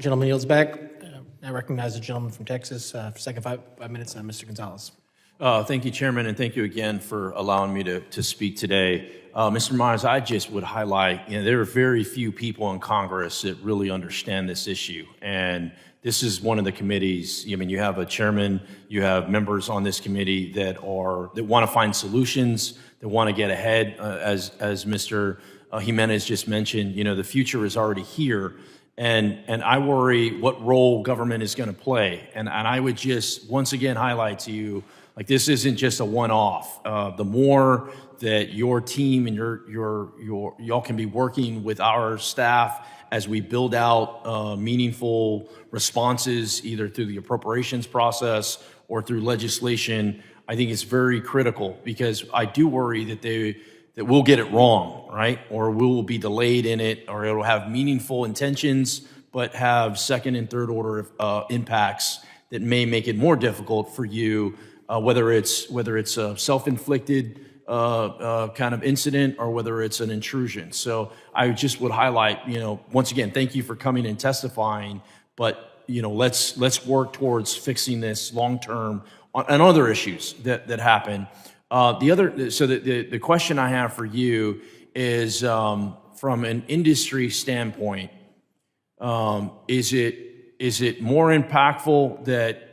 Gentleman yields back. I recognize the gentleman from Texas for second 5 minutes, Mr. Gonzales. Thank you, Chairman, and thank you again for allowing me to speak today. Mr. Meyers, I just would highlight, there are very few people in Congress that really understand this issue, and this is one of the committees. I mean, you have a chairman, you have members on this committee that want to find solutions, that want to get ahead. As Mr. Jimenez just mentioned, the future is already here. And I worry what role government is going to play. And I would just once again highlight to you, like, this isn't just a one-off. The more that your team and y'all can be working with our staff as we build out meaningful responses, either through the appropriations process or through legislation, I think it's very critical, because I do worry that we'll get it wrong, right? Or we will be delayed in it, or it'll have meaningful intentions, but have second and third order impacts that may make it more difficult for you, whether it's a self-inflicted kind of incident or whether it's an intrusion. So I just would highlight, once again, thank you for coming and testifying, but let's work towards fixing this long-term on other issues that happen. The question I have for you is, from an industry standpoint, is it more impactful that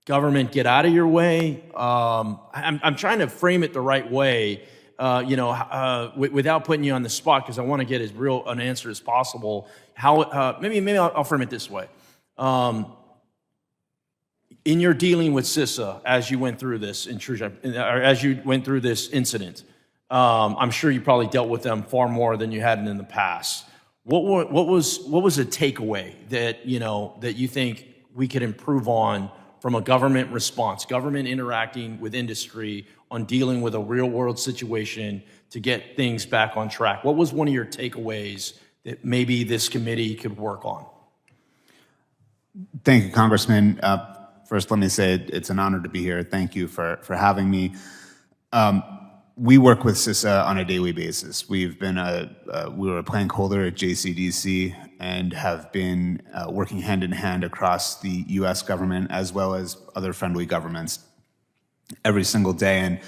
government get out of your way? I'm trying to frame it the right way, without putting you on the spot, because I want to get as real an answer as possible. Maybe I'll frame it this way. In your dealing with CISA, as you went through this intrusion, or as you went through this incident, I'm sure you probably dealt with them far more than you had in the past. What was a takeaway that you think we could improve on from a government response, government interacting with industry on dealing with a real world situation to get things back on track? What was one of your takeaways that maybe this committee could work on? Thank you, Congressman. First, let me say it's an honor to be here. Thank you for having me. We work with CISA on a daily basis. We were a plank holder at JCDC and have been working hand in hand across the U.S. government as well as other friendly governments every single day. And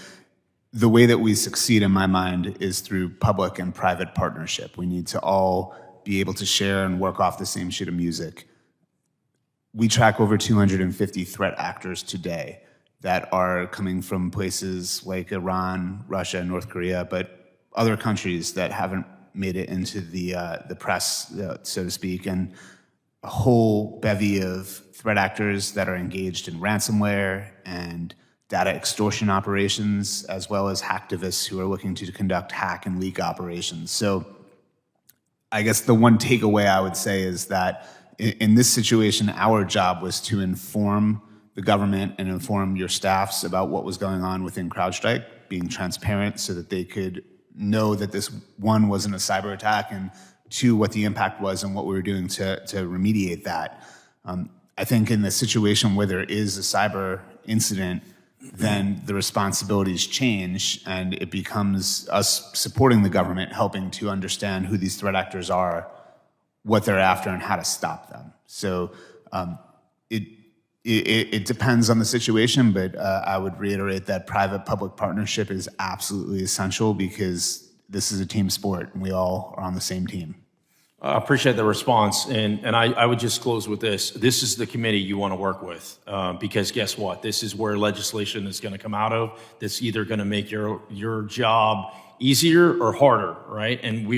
the way that we succeed, in my mind, is through public and private partnership. We need to all be able to share and work off the same sheet of music. We track over 250 threat actors today that are coming from places like Iran, Russia, North Korea, but other countries that haven't made it into the press, so to speak, and a whole bevy of threat actors that are engaged in ransomware and data extortion operations, as well as hacktivists who are looking to conduct hack and leak operations. So I guess the one takeaway I would say is that in this situation, our job was to inform the government and inform your staffs about what was going on within CrowdStrike, being transparent so that they could know that this, one, wasn't a cyber attack, and two, what the impact was and what we were doing to remediate that. I think in the situation where there is a cyber incident, then the responsibilities change and it becomes us supporting the government, helping to understand who these threat actors are, what they're after, and how to stop them. So it depends on the situation, but I would reiterate that private-public partnership is absolutely essential, because this is a team sport and we all are on the same team. I appreciate the response, and I would just close with this. This is the committee you want to work with, because guess what? This is where legislation is going to come out of that's either going to make your job easier or harder, right? And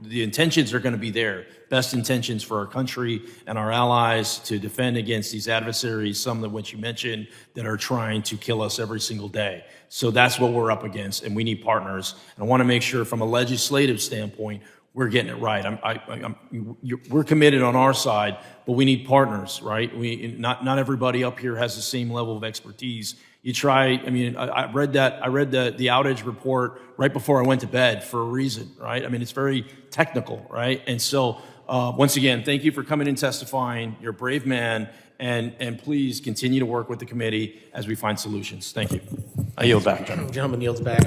the intentions are going to be there. Best intentions for our country and our allies to defend against these adversaries, some of which you mentioned, that are trying to kill us every single day. So that's what we're up against, and we need partners. And I want to make sure from a legislative standpoint, we're getting it right. We're committed on our side, but we need partners, right? Not everybody up here has the same level of expertise. You try, I read the outage report right before I went to bed for a reason, right? It's very technical, right? And so, once again, thank you for coming and testifying. You're a brave man, and please continue to work with the committee as we find solutions. Thank you. I yield back, gentlemen. Gentleman yields back.